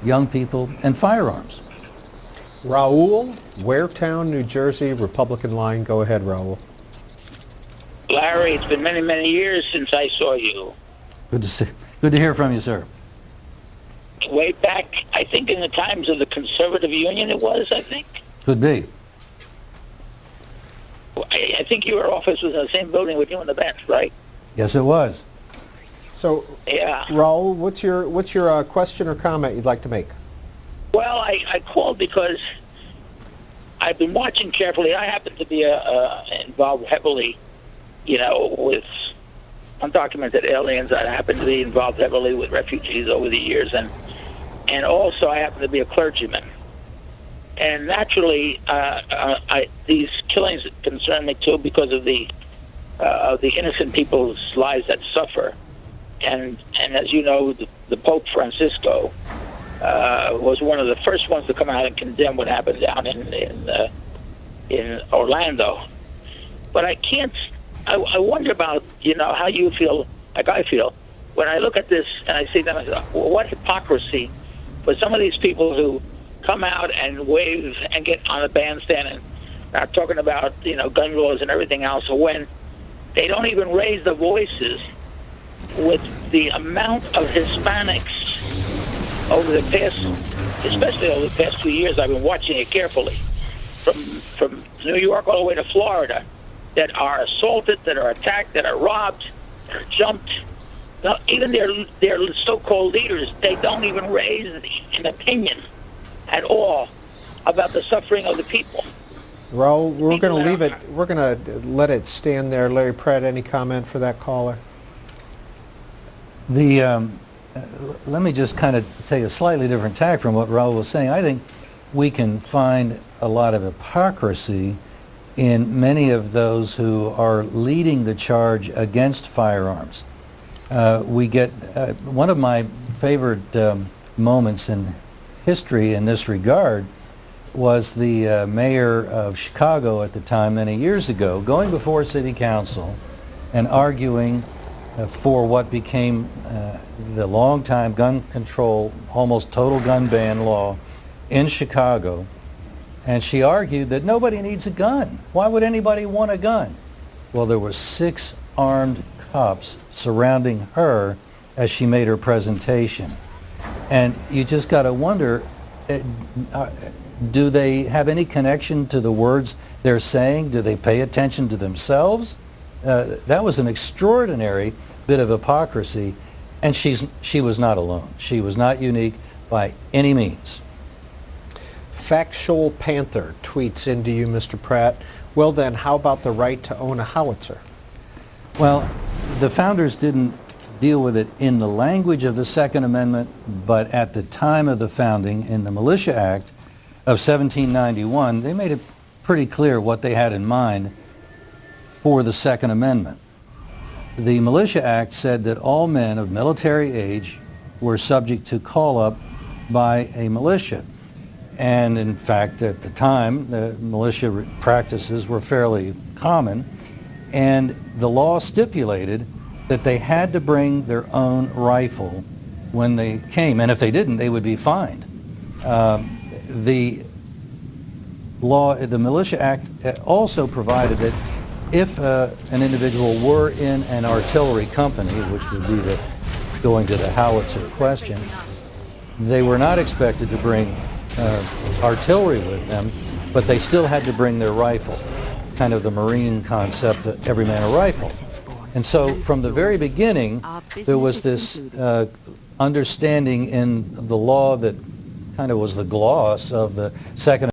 young people, and firearms. Raul, Waretown, New Jersey, Republican line. Go ahead, Raul. Larry, it's been many, many years since I saw you. Good to hear from you, sir. Way back, I think in the times of the Conservative Union it was, I think. Could be. I think your office was in the same building with you on the bench, right? Yes, it was. So, Yeah. Raul, what's your question or comment you'd like to make? Well, I called because I've been watching carefully. I happen to be involved heavily, with undocumented aliens. I happen to be involved heavily with refugees over the years, and also I happen to be a clergyman. And naturally, these killings concern me too because of the innocent people's lives that suffer. And as you know, the Pope Francisco was one of the first ones to come out and condemn what happened down in Orlando. But I wonder about, how you feel, like I feel, when I look at this and I see them, I say, well, what hypocrisy for some of these people who come out and wave and get on the bandstand and are talking about, gun laws and everything else, when they don't even raise their voices with the amount of Hispanics over the past, especially over the past 2 years. I've been watching it carefully, from New York all the way to Florida, that are assaulted, that are attacked, that are robbed, that are jumped. Now, even their so-called leaders, they don't even raise an opinion at all about the suffering of the people. Raul, we're going to leave it. We're going to let it stand there. Larry Pratt, any comment for that caller? Let me just kind of take a slightly different tack from what Raul was saying. I think we can find a lot of hypocrisy in many of those who are leading the charge against firearms. We get one of my favorite moments in history in this regard was the mayor of Chicago at the time, many years ago, going before city council and arguing for what became the long-time gun control, almost total gun ban law in Chicago. And she argued that nobody needs a gun. Why would anybody want a gun? Well, there were 6 armed cops surrounding her as she made her presentation. And you just got to wonder, do they have any connection to the words they're saying? Do they pay attention to themselves? That was an extraordinary bit of hypocrisy, and she was not alone. She was not unique by any means. Factual Panther tweets into you, Mr. Pratt. Well then, how about the right to own a howitzer? Well, the founders didn't deal with it in the language of the Second Amendment, but at the time of the founding, in the Militia Act of 1791, they made it pretty clear what they had in mind for the Second Amendment. The Militia Act said that all men of military age were subject to call up by a militia. And in fact, at the time, the militia practices were fairly common, and the law stipulated that they had to bring their own rifle when they came, and if they didn't, they would be fined. The Militia Act also provided that if an individual were in an artillery company, which would be going to the howitzer question, they were not expected to bring artillery with them, but they still had to bring their rifle, kind of the Marine concept that every man a rifle. And so from the very beginning, there was this understanding in the law that kind of was the gloss of the Second